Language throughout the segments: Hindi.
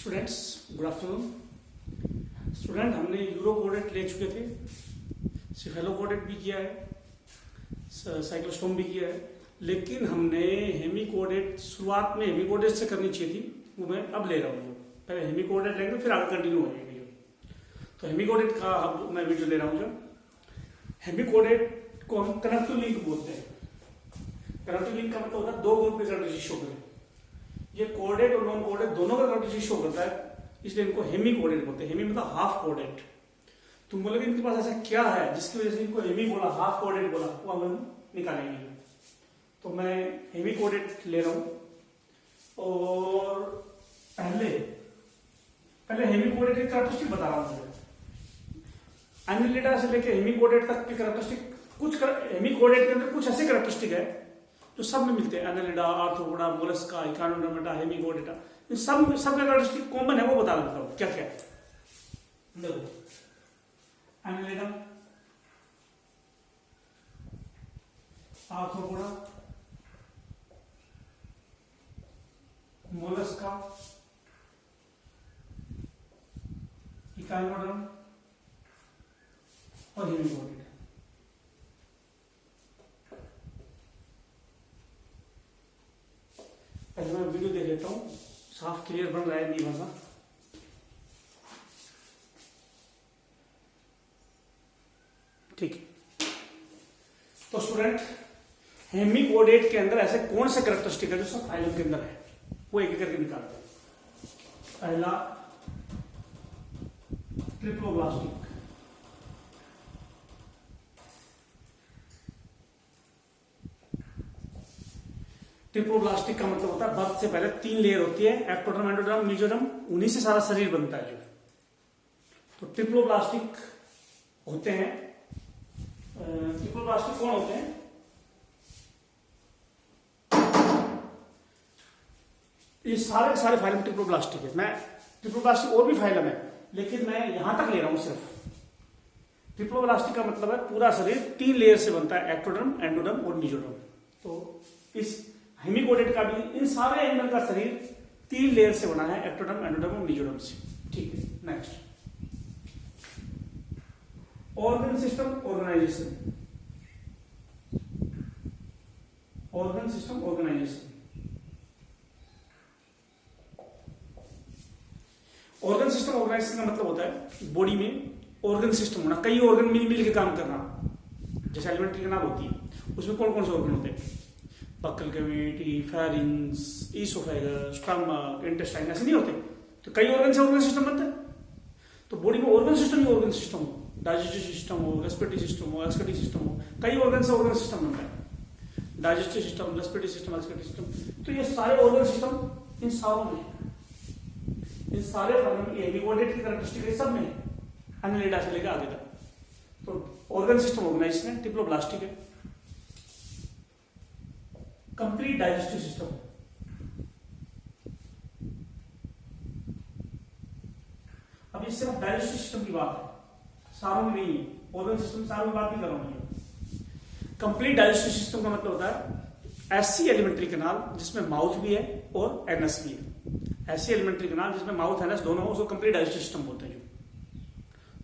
Students, good afternoon. स्टूडेंट, हमने यूरो कोडेट ले चुके थे, सिफेलो कोडेट भी किया है, साइक्लोस्टोम भी किया है, लेकिन हमने हेमी कोडेट शुरुआत में हेमी कोडेट से करनी चाहिए थी, वो मैं अब ले रहा हूँ। पहले हेमी कोडेट लेंगे फिर आगे कंटिन्यू हो जाएगी वीडियो। तो हेमी कोडेट का अब मैं वीडियो ले रहा हूँ। जो हेमी कोडेट को हम कनेक्टिव लिंक बोलते हैं। कनेक्टिव लिंक का मतलब होता है दो ग्रुप के करंट शो करें। ये कोडेड और नॉन कोडेड दोनों का करंट शो करता है, इसलिए इनको हेमी कोडेड बोलते हैं। हेमी मतलब हाफ कोडेड। तुम बोलोगे इनके पास ऐसा क्या है जिसकी वजह से इनको हेमी बोला, हाफ कोडेड बोला, वो हम निकालेंगे। तो मैं हेमी कोडेड ले रहा हूं और पहले हेमी कोडेड की कैरेक्टरिस्टिक बता रहा हूं मुझे। एनिलिडा से लेके हेमी कोडेड तक की कैरेक्टरिस्टिक, कुछ हेमी कोडेड के अंदर कुछ ऐसे कैरेक्टरिस्टिक है जो सब में मिलते हैं। एनिलिडा, आर्थ्रोपोडा, मोलस्का, इकानोडर्मेटा, हेमीकोडेटा, इन सब कैरेक्टरिस्टिक कॉमन है, वो बता देता हूं क्या क्या है। देखो, एनिलिडा, आर्थ्रोपोडा, मोलस्का, इकानोडर्म और हेमीकोडेटा। पहले मैं वीडियो देख लेता हूँ, साफ क्लियर बन रहा है नहीं बन रहा। ठीक है, तो स्टूडेंट, हेमीकोडेट के अंदर ऐसे कौन से कैरेक्टरिस्टिक है जो सब फाइलम के अंदर है, वो एक एक करके निकालते हैं। पहला, ट्रिप्लोब्लास्टिक। ट्रिप्लोब्लास्टिक का मतलब होता है बर्थ से पहले 3 लेयर होती है, एक्टोडर्म, एंडोडर्म, मेसोडर्म, उन्हीं से सारा शरीर बनता है। जो तो ट्रिप्लोब्लास्टिक होते हैं, ट्रिप्लोब्लास्टिक कौन होते हैं? ये सारे फाइलम ट्रिप्लोब्लास्टिक है। मैं ट्रिप्लोब्लास्टिक और भी फाइलम है, लेकिन मैं यहां तक ले रहा हूं सिर्फ। ट्रिप्लोब्लास्टिक का मतलब है पूरा शरीर 3 लेयर से बनता है, एक्टोडर्म, एंडोडर्म और मेसोडर्म। तो इस हेमीकोडेट का भी इन सारे एनिमल का शरीर 3 लेयर से बना है, एक्टोडर्म, एंडोडर्म और मेसोडर्म से। ठीक है, next, organ system organisation. Organ system organisation, organ system organisation का मतलब होता है बॉडी में ऑर्गन सिस्टम होना, कई ऑर्गन मिल के काम करना। जैसे एलिमेंट्री कैनाल होती है, उसमें कौन कौन से ऑर्गन होते हैं? Buccal cavity, pharynx, oesophagus, stomach, intestine, ऐसे नहीं होते। तो कई ऑर्गन से ऑर्गन सिस्टम बनता है। तो बॉडी में ऑर्गन सिस्टम ही ऑर्गन सिस्टम हो, डाइजेस्टिव सिस्टम हो, रेस्पिरेटरी सिस्टम हो, एक्सक्रीटरी सिस्टम हो, कई ऑर्गन से ऑर्गन सिस्टम बनता है। Digestive system, respiratory system, excretory system, तो ये सारे ऑर्गन सिस्टम इन सारों में, इन सारे फाइलम की हेमीकोडेट की कैरेक्टरिस्टिक सब में, एनिलिडा से लेकर आगे तक। तो ऑर्गन सिस्टम ऑर्गेनाइजेशन है, ट्रिप्लोब्लास्टिक है। कंप्लीट डाइजेस्टिव सिस्टम, अब ये सिर्फ डाइजेस्टिव सिस्टम की बात है, सारों में नहीं है। ऑर्गन सिस्टम सारों में बात नहीं कर रहा हूं। कंप्लीट डाइजेस्टिव सिस्टम का मतलब होता है ऐसी एलिमेंट्री कैनाल जिसमें माउथ भी है और एनस भी है। ऐसी एलिमेंट्री कैनाल जिसमें माउथ एनस दोनों हो, उसको कंप्लीट डाइजेस्टिव सिस्टम बोलते हैं।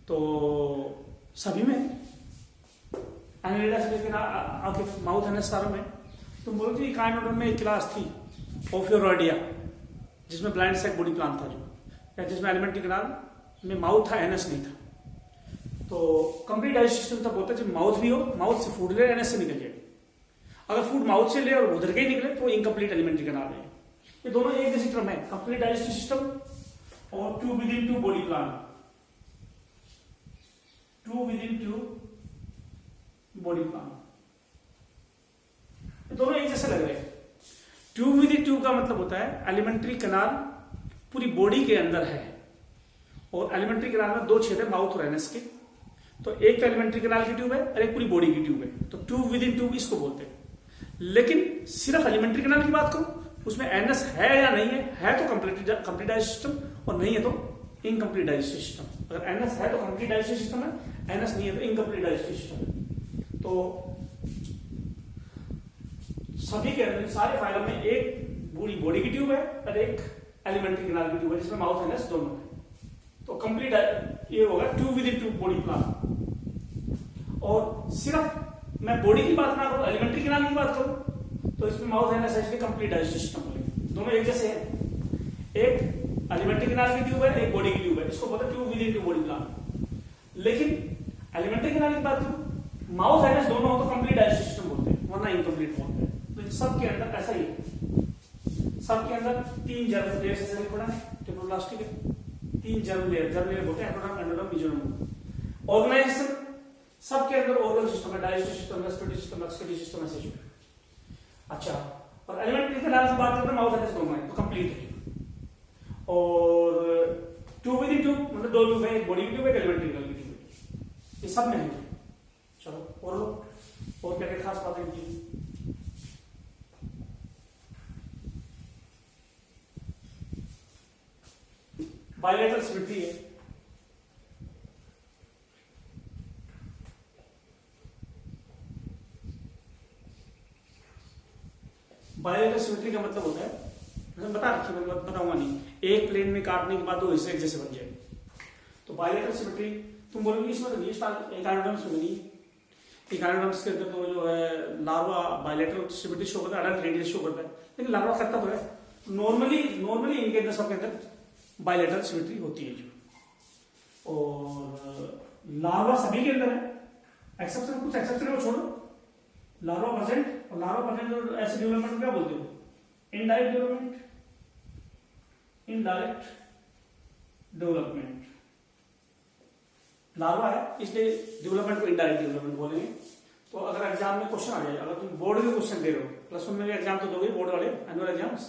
तो सभी में एनिलिडा से लेकर आगे माउथ एनस सारों में। तुम बोलो कि इकानोडर्म में एक क्लास थी ओफियोरॉयडिया, जिसमें ब्लाइंड सेक बॉडी प्लान था, जो या जिसमें एलिमेंट्री कैनाल में माउथ था, एनस नहीं था। तो कंप्लीट डाइजेस्टिव सिस्टम तब बोलते हैं जब माउथ भी हो, माउथ से फूड ले, एनस से निकल जाए। अगर फूड माउथ से ले और उधर के ही निकले तो इनकम्प्लीट एलिमेंट्री कैनाल है। ये दोनों एक जैसी टर्म है, कंप्लीट डाइजेस्टिव सिस्टम और tube within tube body plan. Tube within tube body plan, दोनों एक जैसे लग रहे हैं। टू विद इन टू का मतलब होता है एलिमेंट्री कैनाल पूरी बॉडी के अंदर है, और एलिमेंट्री कैनाल में 2 छेद है, माउथ और एनस के। तो एक तो एलिमेंट्री कैनाल की ट्यूब है और एक पूरी बॉडी की ट्यूब है। तो टू विद इन टू इसको बोलते हैं। लेकिन सिर्फ एलिमेंट्री कैनाल की बात करो, उसमें एनस है या नहीं है तो कंप्लीट डाइजेस्टिव सिस्टम, और नहीं है तो इनकम्प्लीट डाइजेस्टिव सिस्टम। अगर एनस है तो कंप्लीट डाइजेस्टिव सिस्टम है, एनस नहीं है तो इनकम्प्लीट डाइजेस्टिव सिस्टम। तो सभी के अंदर सारे फाइलम में एक पूरी बॉडी की ट्यूब है और एक एलिमेंट्री कैनाल की ट्यूब है जिसमें माउथ एंड दोनों है। तो कंप्लीट ये होगा tube with in tube body plan. और सिर्फ मैं बॉडी की बात ना करूं, एलिमेंट्री कैनाल की बात करूं, तो इसमें mouth and essentially complete digestive system बोलेंगे। दोनों एक जैसे हैं, एक एलिमेंट्री कैनाल की ट्यूब है, एक बॉडी की ट्यूब है, इसको बोलते हैं tube with in tube body plan. लेकिन एलिमेंट्री कैनाल की बात करूं, माउथ एंड दोनों हो तो कंप्लीट डाइजेस्टिव सिस्टम बोलते हैं, वरना इनकम्प्लीट बोलते हैं। तो इन सबके अंदर ऐसा ही है, सबके अंदर 3 जर्म लेयर से पड़ा है, ट्रिप्लोप्लास्टिक है, 3 जर्म लेयर बोलते हैं, एंडोडर्म, एंडोडर्म, मेसोडर्म। ऑर्गेनाइजेशन सबके अंदर ऑर्गन सिस्टम है, digestive system, respiratory system, excretory system ऐसे ही। अच्छा, और एलिमेंट्री कैनाल की बात करते हैं, माउथ एंड दोनों है तो कंप्लीट है। और ट्यूब विद इन ट्यूब मतलब 2 ट्यूब है, एक बॉडी की ट्यूब है, एक एलिमेंट्री कैनाल की ट्यूब है, ये सब में है। चलो और लो, और क्या क्या खास बातें की। बायलैटरल सिमेट्री है, बायलैटरल सिमेट्री का मतलब होता है, मैंने बता रखी है, मैं बताऊंगा नहीं, एक प्लेन में काटने के बाद 2 हिस्से एक जैसे बन जाए। तो बायलैटरल सिमेट्री तुम बोलोगे इसमें तो एकानोडर्म्स में नहीं, एकानोडर्म्स के अंदर तो जो है लार्वा बायलैटरल सिमेट्री शो करता है, अडल्ट रेडियस शो करता है, लेकिन लार्वा करता तो है। नॉर्मली इनके अंदर सबके अंदर बायलैटरल सिमेट्री होती है जो, और लार्वा सभी के अंदर है, एक्सेप्शन कुछ एक्सेप्शन को छोड़ो, लार्वा प्रेजेंट, और लार्वा प्रेजेंट ऐसे डेवलपमेंट को क्या बोलते हो, indirect development, indirect development. Larva है इसलिए डेवलपमेंट को इनडायरेक्ट डेवलपमेंट बोलेंगे। तो अगर एग्जाम में क्वेश्चन आ जाए, अगर तुम बोर्ड के क्वेश्चन दे रहे हो, +1 में एग्जाम तो दोगे बोर्ड वाले, एनुअल एग्जाम्स,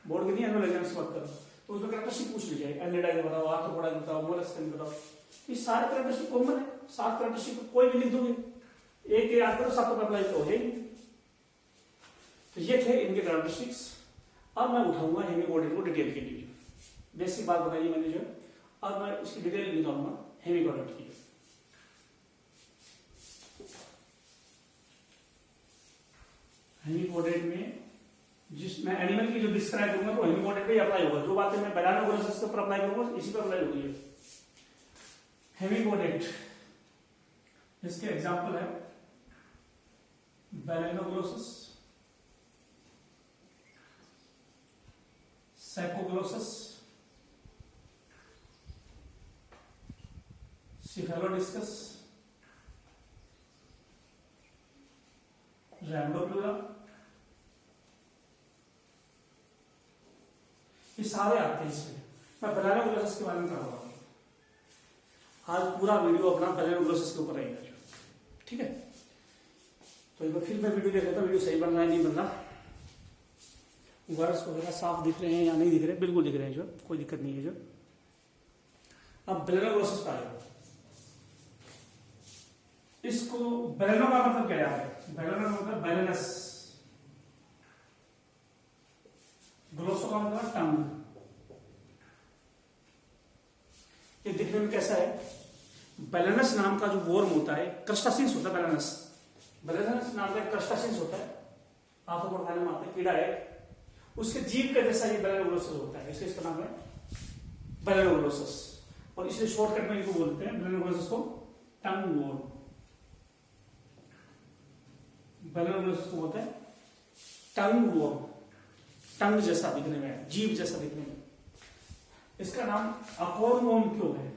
बोर्ड के नहीं एनुअल एग्जाम्स की बात करो, तो उसमें कैरेक्टरिस्टिक पूछ ली जाए, एलिडाइड बताओ, आर्थ्रोपोडा बताओ, मोलस्कन बताओ, ये सारे कैरेक्टरिस्टिक कॉमन है, 7 कैरेक्टरिस्टिक कोई भी लिख दोगे, एक याद करो 7 पर अप्लाई हो जाएगी। तो ये थे इनके कैरेक्टरिस्टिक्स। अब मैं उठाऊंगा हेमिकोडेट को डिटेल के लिए, बेसिक बात बताइए मैंने जो, अब मैं इसकी डिटेल निकालूंगा हेमिकोडेट की। हेमिकोडेट में मैं एनिमल की जो डिस्क्राइब करूंगा तो हेमिकोडेट पे अप्लाई होगा, जो बातें मैं बैलानोग्लोसस के ऊपर अप्लाई करूंगा इसी पे अप्लाई होगी। हेमिकोडेट, इसके एग्जांपल है बैलानोग्लोसस, सैकोग्लोसस, सिफेलोडिस्कस, रैंडोप्लूरा, ये सारे आते हैं इसमें। मैं बैलानोग्लोसस के बारे में कर रहा हूं, आज पूरा वीडियो अपना बैलानोग्लोसस के ऊपर रहेगा, ठीक है। तो एक बार फिर मैं वीडियो देख लेता हूं, वीडियो सही बन रहा है नहीं बन रहा, वर्ड्स वगैरह साफ दिख रहे हैं या नहीं दिख रहे, बिल्कुल दिख रहे हैं जो, कोई दिक्कत नहीं है जो। अब बैलानोग्लोसस का आएगा, इसको बैलेनो का मतलब क्या है, बैलेनो का मतलब बैलेनस, ग्लोसो का मतलब टंग। ये दिखने में कैसा है, बैलेनस नाम का जो वॉर्म होता है, क्रस्टासियंस होता है बैलेनस, बैलेनस नाम का क्रस्टासियंस होता है, आर्थ्रोपोड खाने में आता है, कीड़ा है, उसके जीभ का जैसा ये बैलेनोग्लोसस होता है, इसलिए इसका नाम है बैलेनोग्लोसस, और इसलिए शॉर्टकट में इनको बोलते हैं बैलेनोग्लोसस को टंग वॉर्म। बैलेनोग्लोसस को बोलते हैं टंग वॉर्म, टंग जैसा दिखने में, जीभ जैसा दिखने में। इसका नाम अकोर्न क्यों है,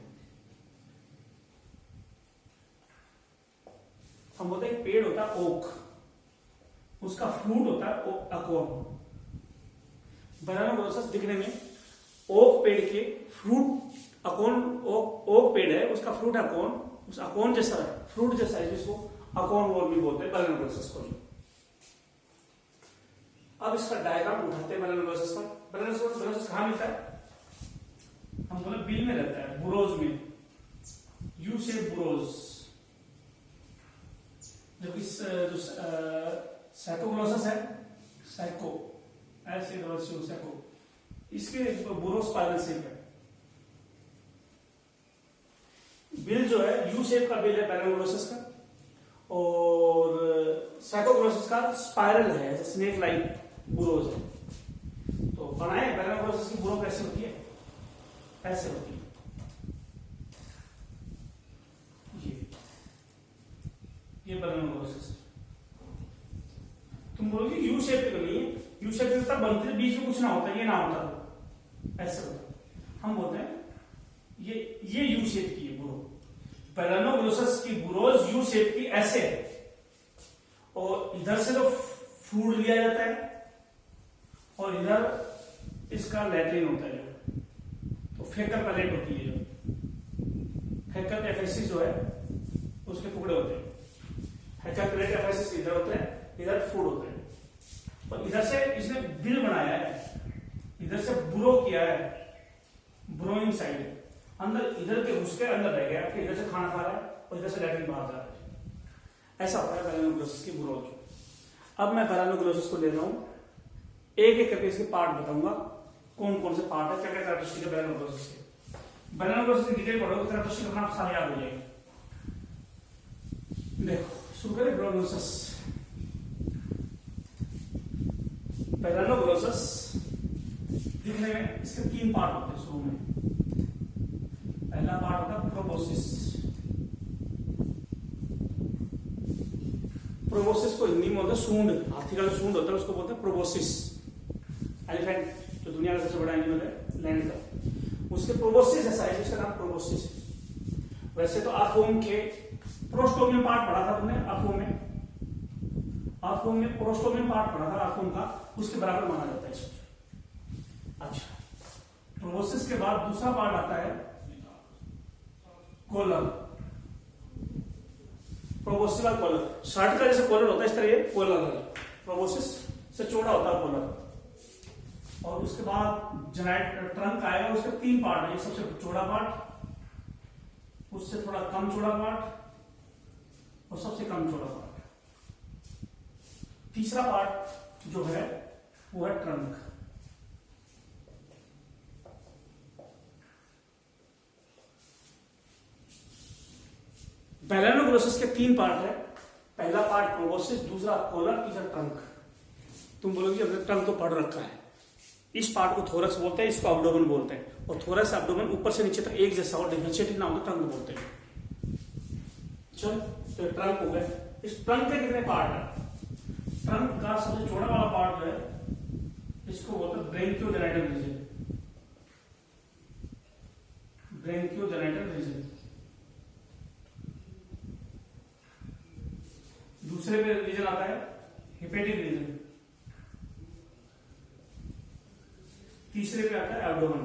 हम बोलते हैं पेड़ होता है ओक, उसका फ्रूट होता है अकोर्न। बैलानोग्लोसस दिखने में ओक पेड़ के फ्रूट, अकोर्न ओक पेड़ है, उसका फ्रूट अकोर्न, उस अकोर्न जैसा है, फ्रूट जैसा है, जिसको अकोर्न वॉर्म भी बोलते हैं बैलानोग्लोसस को। अब इसका डायग्राम उठाते हैं बैलानोग्लोसस का। बैलानोग्लोसस कहां मिलता है, हम बोले बिल में रहता है, बुरोज में, यू शेप बुरोज। जब इस जो सैकोग्लोसस है, सैको ऐसे सैको, इसके बुरो स्पाइरल शेप है, बिल जो है यू शेप का बिल है बैलानोग्लोसस का, और सैकोग्लोसस का स्पाइरल है, स्नेक लाइक बुरोज है। तो बनाए बैलेनोग्लोसस की बुरो कैसे होती है, ऐसे होती है, ये बैलेनोग्लोसस। तुम बोलोगे यू शेप की नहीं है, यू शेप की तब बनती है बीच में कुछ ना होता, ये ना होता, ऐसे होता। हम बोलते हैं ये यू शेप की है बुरो। बैलेनोग्लोसस की बुरोज यू शेप की ऐसे है, और इधर से तो फूड लिया जाता है और इधर इसका लैट्रिन होता है, तो फेकल पैलेट होती है, जो फेकल एफेसिस जो है उसके टुकड़े होते हैं। फेकल पैलेट एफेसिस इधर होता है, इधर फूड होता है, और इधर से इसने बिल बनाया है, इधर से बुरो किया है, ब्रोइंग साइड अंदर, इधर के घुस के अंदर रह गया, फिर इधर से खाना खा रहा है और इधर से लैट्रिन बाहर जा रहा है। ऐसा होता है बैलेनोग्लोसस की बुरोज। अब मैं बैलेनोग्लोसस को ले रहा हूं, एक एक करके इसके पार्ट बताऊंगा, कौन कौन से पार्ट है, क्या क्या कैरेक्टरिस्टिक है बैलेनोग्लोसस के। बैलेनोग्लोसस की डिटेल पढ़ोगे कैरेक्टरिस्टिक अपना आप सारे याद हो जाएंगे। देखो शुरू करें बैलेनोग्लोसस। बैलेनोग्लोसस दिखने में इसके 3 पार्ट होते हैं शुरू में। पहला पार्ट होता है प्रोबोसिस। प्रोबोसिस को हिंदी में होता है सूंड, हाथी का जो सूंड होता है उसको बोलते हैं प्रोबोसिस। एलिफेंट जो दुनिया का सबसे बड़ा एनिमल है लैंड का, उसके प्रोबोसिस ऐसा है जिसका नाम प्रोबोसिस है। वैसे तो आफोम के प्रोस्टोमियम पार्ट पढ़ा था तुमने, आफोम में प्रोस्टोमियम पार्ट पढ़ा था आफोम का, उसके बराबर माना जाता है इसको। अच्छा, प्रोबोसिस के बाद दूसरा पार्ट आता है कॉलर। प्रोबोसिस का कॉलर, शर्ट का जैसे कॉलर होता है इस तरह ये कॉलर है, प्रोबोसिस से चौड़ा होता है कॉलर। और उसके बाद जेनेट ट्रंक आएगा, उसके 3 पार्ट है, सबसे चौड़ा पार्ट, उससे थोड़ा कम चौड़ा पार्ट और सबसे कम चौड़ा पार्ट। तीसरा पार्ट जो है वो है ट्रंक। बैलेनोग्लोसस के 3 पार्ट है, पहला पार्ट प्रोबोसिस, दूसरा कॉलर, तीसरा ट्रंक। तुम बोलोगे हमने ट्रंक तो पढ़ रखा है, इस पार्ट को थोरक्स बोलते हैं, इसको एब्डोमेन बोलते हैं, और थोरक्स एब्डोमेन ऊपर से नीचे तक एक जैसा और डिफरेंशिएटेड ना हो तो ट्रंक बोलते हैं। चल तो ट्रंक हो गया। इस ट्रंक के कितने पार्ट है? ट्रंक का सबसे छोटा वाला पार्ट जो है इसको बोलते हैं ब्रेंकियोजेनिटल रीजन। ब्रेंकियोजेनिटल रीजन। दूसरे पे रीजन आता है हेपेटिक रीजन, तीसरे पे आता है एब्डोमेन।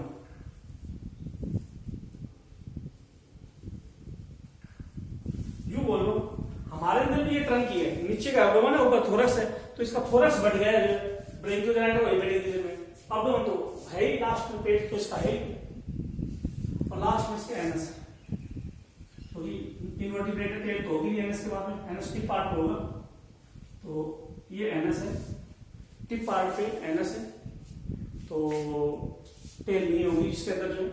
यू बोलो हमारे अंदर भी ये ट्रंक ही है, नीचे का एब्डोमेन है, ऊपर थोरक्स है, तो इसका थोरक्स बढ़ गया है ब्रेंकियोजेनिटल और हेपेटिक रीजन में। एब्डोमेन तो है ही लास्ट में, पेट तो इसका है ही, और लास्ट में इसके एनस है, तो इनवर्टिब्रेटेड टेल तो होगी एनएस के बाद में, एनएस टिप पार्ट होगा, तो ये एनएस है, टिप पार्ट पे एनएस है, तो टेल नहीं होगी इसके अंदर जो है।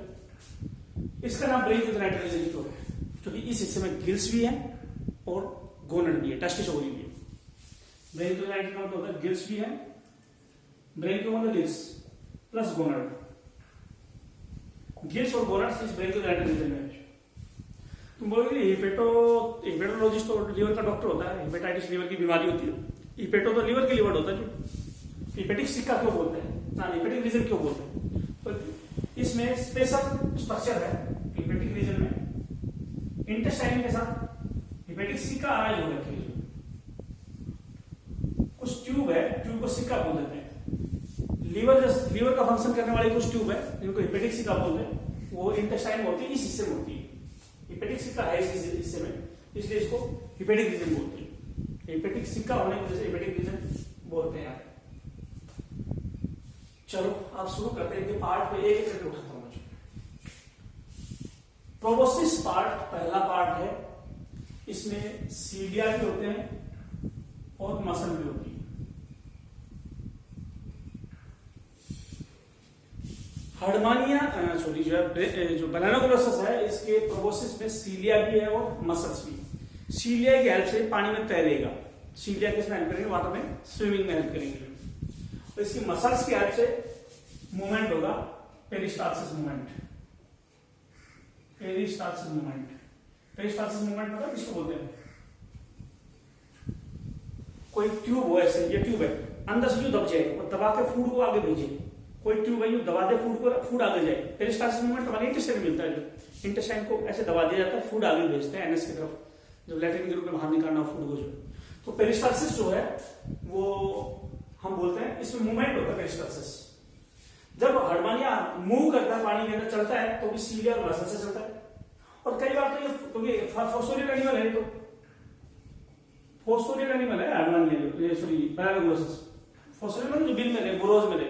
इसका नाम ब्रेंकियोजेनिटल रीजन क्यों है? क्योंकि इस हिस्से में गिल्स भी है और गोनड भी है, टेस्टिस ओवरी भी है। ब्रेंकियोजेनिटल का मतलब होता है गिल्स भी है, ब्रेंकियो मतलब गिल्स प्लस गोनड, गिल्स और गोनड इस ब्रेंकियोजेनिटल रीजन में है। तुम बोलोगे हेपेटोलॉजिस्ट तो लीवर का डॉक्टर होता है, हेपेटाइटिस लीवर की बीमारी होती है, हिपेटो तो लीवर के लीवर होता है, जो हेपेटिक सिक्का क्यों बोलते हैं ना, हेपेटिक रीजन क्यों बोलते हैं? तो इसमें स्पेशल स्ट्रक्चर है हेपेटिक रीजन में, इंटेस्टाइन के साथ हेपेटिक सिक्का अराइज हो रखी है, कुछ ट्यूब है, ट्यूब को सिक्का बोल देते हैं। लीवर का फंक्शन करने वाली कुछ ट्यूब है जिनको हेपेटिक सिक्का बोलते हैं, वो इंटेस्टाइन में होती है, इस हिस्से में होती है। हेपेटिक सिक्का है इस हिस्से में, इसलिए इसको हेपेटिक रीजन बोलते हैं। हेपेटिक सिक्का होने की वजह से हेपेटिक रीजन बोलते हैं। चलो आप शुरू करते हैं कि पार्ट पे एक एक करके उठाता हूं। प्रोबोसिस पार्ट पहला पार्ट है, इसमें सीलिया भी होते हैं और मसल भी होती है। हर्डमानिया सॉरी जो बैलेनोग्लोसस है इसके प्रोबोसिस में सीलिया भी है और मसल्स भी। सीलिया की हेल्प से पानी में तैरेगा, सीलिया किसमें हेल्प करेंगे? वाटर में स्विमिंग में हेल्प करेंगे। तो इसकी मसल्स की हेल्प से मूवमेंट होगा peristalsis movement. Peristalsis movement, peristalsis movement पता किसको बोलते हैं? कोई ट्यूब हो ऐसे, ये ट्यूब है, अंदर से जो दब जाए और दबा के फूड को आगे भेजे। कोई ट्यूब है जो दबा दे फूड को, फूड आगे जाए। पेरिस्टालसिस मूवमेंट हमारे इंटेस्टाइन में मिलता है, जो इंटेस्टाइन को ऐसे दबा दिया जाता है, फूड आगे भेजते हैं एनएस की तरफ, जब लैट्रिन के रूप में बाहर निकालना फूड को जो। तो पेरिस्टालसिस जो है वो हम बोलते हैं, इसमें मूवमेंट होता है पेरिस्टालसिस। जब हडमानिया मूव करता है, पानी के अंदर चलता है, तो भी सीलियर मसल से चलता है। और कई बार तो ये फॉस्फोरियल एनिमल है, तो फॉस्फोरियल एनिमल है हडमानिया, सॉरी बैरागोसिस। फॉस्फोरियल जो बिल में रहे, बुरोज में रहे,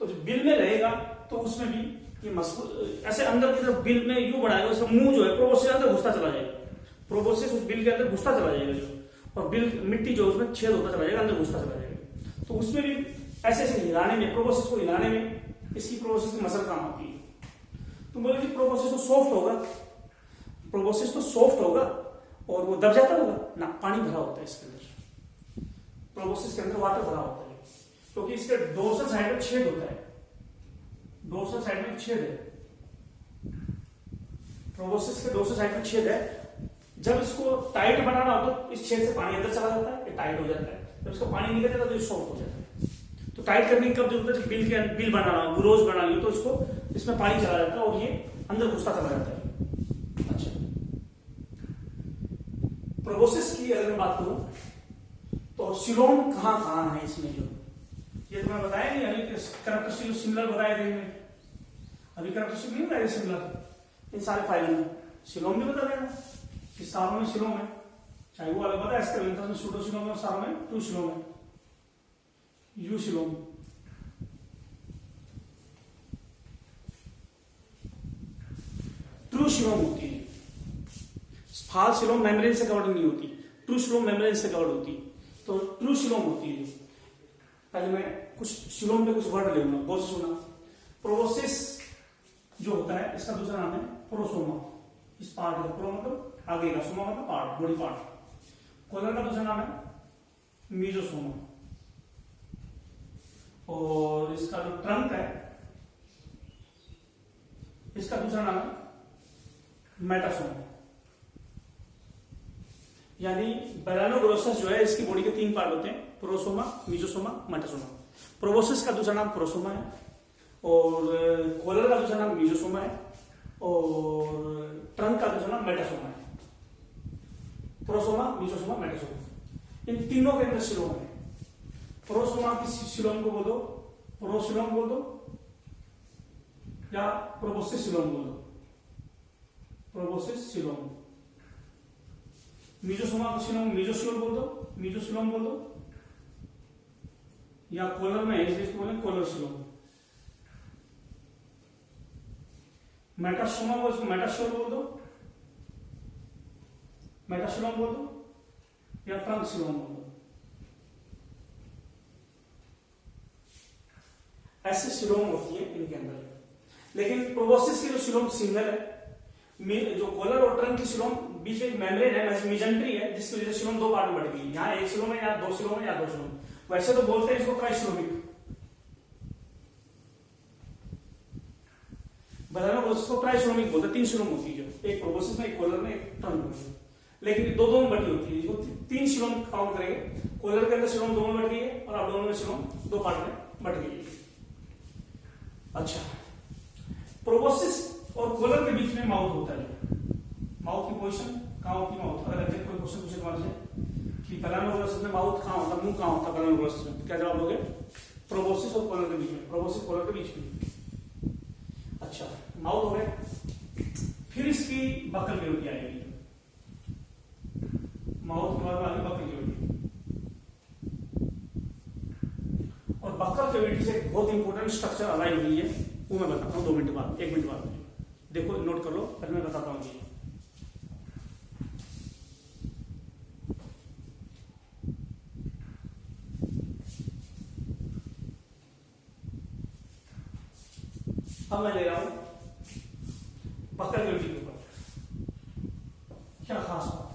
तो जो बिल में रहेगा तो उसमें भी ये मस्कुल ऐसे अंदर की तरफ बिल में यूं बढ़ाएगा, उसका मुंह जो है प्रोबोसिस अंदर घुसता चला जाएगा, प्रोबोसिस उस बिल के अंदर घुसता चला जाएगा जो, और बिल मिट्टी जो उसमें छेद होता चला जाएगा, अंदर घुसता चला जाएगा। तो उसमें भी ऐसे ऐसे हिलाने में, प्रोबोसिस को हिलाने में इसकी प्रोबोसिस की मसल काम आती है। तो बोले कि प्रोबोसिस तो सॉफ्ट होगा, प्रोबोसिस तो सॉफ्ट होगा और वो दब जाता होगा ना, पानी भरा होता है इसके अंदर, प्रोबोसिस के अंदर वाटर भरा होता है, क्योंकि इसके डोर्सल साइड में छेद होता है, डोर्सल साइड में छेद है, प्रोबोसिस के डोर्सल साइड में छेद है। जब इसको टाइट बनाना हो तो इस छेद से पानी अंदर चला जाता है, ये टाइट हो जाता है। जब इसका पानी निकल जाता है तो ये सॉफ्ट हो जाता है। तो टाइट करने की कब जरूरत है? बिल के बिल बनाना हो, बुरोज बनानी हो, तो इसको इसमें पानी चला जाता है और ये अंदर घुसता चला जाता है। अच्छा, प्रोबोसिस की अगर मैं बात करूं तो सिलोम कहां कहां है इसमें, जो ये तो मैं बताया नहीं, अभी कैरेक्टरिस्टिक सिमिलर बताए थे इनमें, अभी कैरेक्टरिस्टिक नहीं बताए सिमिलर इन सारे फाइलों में। सिलोम भी बता देना, इस सारों में सिलोम है, चाहे वो अलग बताया, इसके में सूडोसिलोम है, सारों में टू सिलोम है, यू सिलोम। ट्रू सिलोम होती है, फाल सिलोम मेम्ब्रेन से कवर्ड नहीं होती, ट्रू सिलोम मेम्ब्रेन से कवर्ड होती। तो ट्रू सिलोम होती है। पहले मैं कुछ सिलोम पे कुछ वर्ड लेऊंगा, बहुत सुना। प्रोबोसिस जो होता है इसका दूसरा नाम है प्रोसोमा, इस पार्ट का प्रो मतलब आगे का, सोमा मतलब पार्ट, बॉडी पार्ट। कॉलर का दूसरा नाम है मीजोसोमा, और इसका जो ट्रंक है इसका दूसरा नाम है मेटासोमा। यानी बैरानोग्रोसस जो है इसकी बॉडी के 3 पार्ट होते हैं, प्रोसोमा, मीजोसोमा, मेटासोमा। प्रोबोसिस का दूसरा नाम प्रोसोमा है, और कॉलर का दूसरा नाम मीजोसोमा है, और ट्रंक का दूसरा नाम मेटासोमा है। प्रोसोमा, मीजोसोमा, मेटासोमा, इन तीनों के अंदर सिलोम है। प्रोसोमा की सिलोम को बोल दो प्रोसिलोम बोल दो, या प्रोबोसिस सिलोम बोल दो, प्रोबोसिस सिलोम। मीजोसोमा का सिलोम मीजोसिलोम बोल दो, मीजोसिलोम बोल दो, या कॉलर में है इसलिए इसको बोले कॉलर सिलोम। मेटासोमा को इसको मेटासिलोम बोल दो, मेटासिलोम बोल दो, या ट्रंक सिलोम बोल दो। ऐसे सिलोम होती है इनके अंदर। लेकिन प्रोबोसिस की जो सिलोम सिंगल है, जो कॉलर और ट्रंक की सिलोम बीच में मेम्ब्रेन है, मिजेंट्री है, जिसकी वजह से सिलोम 2 पार्ट में बढ़ गई। यहाँ 1 सिलोम है, या 2 सिलोम है, या 2 सिलोम। वैसे तो बोलते हैं इसको ट्राइसिलोमिक। बैरानोग्रोसस को ट्राइसिलोमिक बोलते हैं, 3 सिलोम होती है, जो एक प्रोबोसिस में, एक कॉलर में, एक ट्रंक में। लेकिन दो में बढ़ी होती है, इसको 3 सिलोम काउंट करेंगे। कॉलर के अंदर सिलोम 2 में बढ़ गई है, और एब्डोमेन में सिलोम 2 पार्ट में बढ़ गई है। अच्छा, प्रोबोसिस और कॉलर के बीच में माउथ होता है। माउथ की पोजीशन कहां होती है? माउथ। अगर एग्जैक्ट कोई क्वेश्चन पूछे तुम्हारे से कि बैरानोग्रोसस में माउथ कहां होता है, मुंह कहां होता है बैरानोग्रोसस में, क्या जवाब दोगे? प्रोबोसिस और कॉलर के बीच में, प्रोबोसिस कॉलर के बीच में। अच्छा, माउथ हो गया। फिर इसकी बकल कैविटी आएगी, माउथ के बाद आगे बकल कैविटी। और बकल कैविटी से बहुत इंपॉर्टेंट स्ट्रक्चर अलाइन हुई है, वो मैं बताता हूँ 2 मिनट बाद, 1 मिनट बाद। देखो, नोट कर लो, पहले मैं बताता हूँ ये। अब मैं ले रहा हूं बकल कैविटी के ऊपर क्या खास बात है।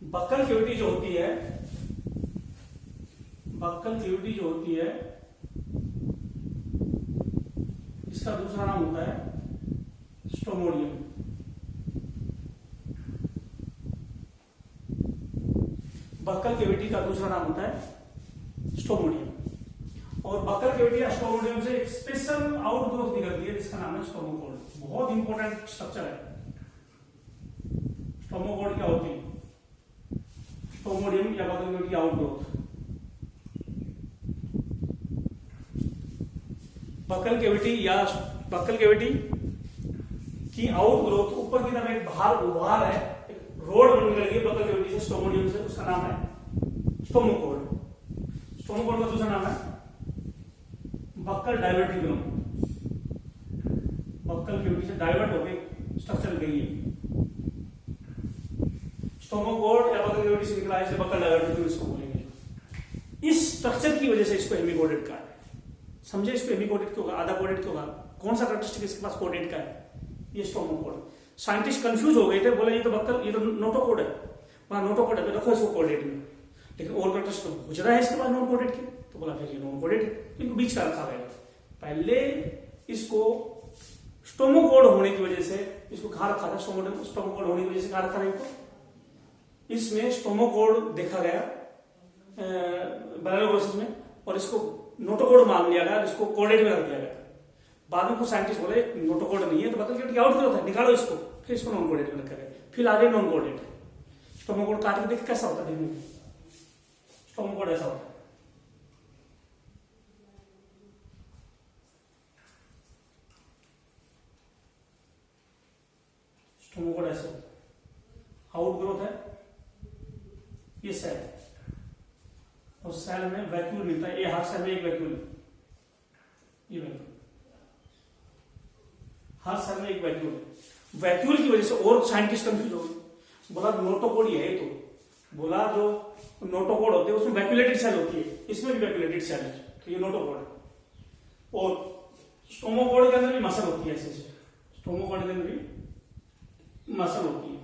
बक्कल कैविटी जो होती है, बक्कल कैविटी जो होती है, इसका दूसरा नाम होता है स्टोमोडियम। बक्कल कैविटी का दूसरा नाम होता है स्टोमोडियम। और बक्कल कैविटी या स्टोमोडियम से एक स्पेशल आउटग्रोथ निकलती है जिसका नाम है स्टोमोकोड। बहुत इंपॉर्टेंट स्ट्रक्चर है। स्टोमोकोड क्या होती है? स्टोमोडियम या buccal cavity outgrowth. Buccal cavity की आउटग्रोथ ऊपर की तरफ एक उभार है, एक रोड बन गई है बक्कल कैविटी से स्टोमोडियम से, उसका नाम है स्टोमोकोड। स्टोमोकोड का दूसरा नाम है बक्कल डायवर्टिकुलम। बक्कल कैविटी से डाइवर्ट होकर स्ट्रक्चर गई है। स्टोमोकोड या बक्कल कैविटी से निकला है, इसलिए बक्कल डायवर्टिकुलम इसको बोलेंगे। इस स्ट्रक्चर की वजह से इसको हेमिकोडेट कहा है। समझे इसको हेमिकोडेट क्यों कहा, आधा कोडेट क्यों कहा, कौन सा कैरेक्टरिस्टिक इसके पास कोडेट का है? ये स्टोमोकोड। साइंटिस्ट कंफ्यूज हो गए थे, बोले ये तो बक्कल, ये तो नोटोकोड है, वहां नोटोकोड है तो रखो इसको कोडेट में, लेकिन और कैरेक्टरिस्टिक तो गुजरा है इसके पास नॉन कोडेट के, तो बोला फिर ये नॉन कोडेट है, इनको बीच का रखा गया। पहले इसको स्टोमोकोड होने की वजह से इसको कहां रखा था? स्टोमोकोड होने की वजह से कहां रखा था इनको? इसमें स्टोमोकोड देखा गया बैलोग्लोसिस में, और इसको नोटोकोड मान लिया गया, इसको कोडेट में रख दिया गया। बाद में कुछ साइंटिस्ट बोले नोटोकोड नहीं है तो बक्कल कैविटी आउटग्रोथ है, निकालो इसको, फिर इसको नॉन कोडेट में रखा गया। फिर आगे नॉन कोडेट है। स्टोमोकोड काट के देख कैसा होता है, देखने में स्टोमोकोड ऐसा होता है। स्टोमोकोड ऐसे होता है, आउटग्रोथ है, ये सेल है, और सेल में वैक्यूल मिलता है। ये हर सेल में एक वैक्यूल, ये वैक्यूल हर सेल में एक वैक्यूल। वैक्यूल की वजह से और साइंटिस्ट कंफ्यूज हो गए, बोला नोटोकोड ही है, तो बोला जो नोटोकोड होते हैं उसमें वैक्यूलेटेड सेल होती है, इसमें भी वैक्यूलेटेड सेल है, तो ये नोटोकोड है। और स्टोमोकोड के अंदर भी मसल होती है, ऐसे स्टोमोकोड के अंदर भी मसल होती है।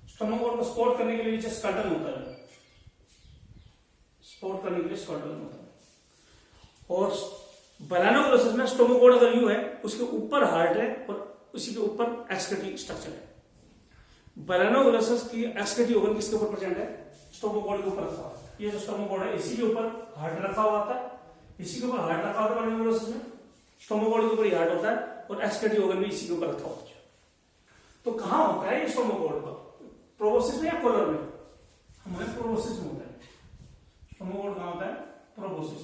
स्टोमोकोड को सपोर्ट करने के लिए नीचे स्कर्टन होता है, सपोर्ट करने के लिए स्कर्टन होता है। और बैलानोग्लोसिस में स्टोमोकोड अगर यूं है, उसके ऊपर हार्ट है और उसी के ऊपर एक्सक्रीटरी स्ट्रक्चर है। बैलानोग्लोसिस की एक्सक्रीटरी ऑर्गन किसके ऊपर प्रेजेंट है? स्टोमोकोड के ऊपर रखा हुआ है। ये जो स्टोमोकोड है इसी के ऊपर हार्ट रखा हुआ होता है, इसी के ऊपर हार्ट रखा होता है बैलानोग्लोसिस में, स्टोमोकोड के ऊपर ही हार्ट होता है, और एक्सक्रीटरी ऑर्गन भी इसी के ऊपर रखा होता है। तो कहां होता है ये स्टोमोकोड का? प्रोबोसिस में या कोलर में? हमारे प्रोबोसिस में होता है। स्टोमोकोड कहां होता है? प्रोबोसिस।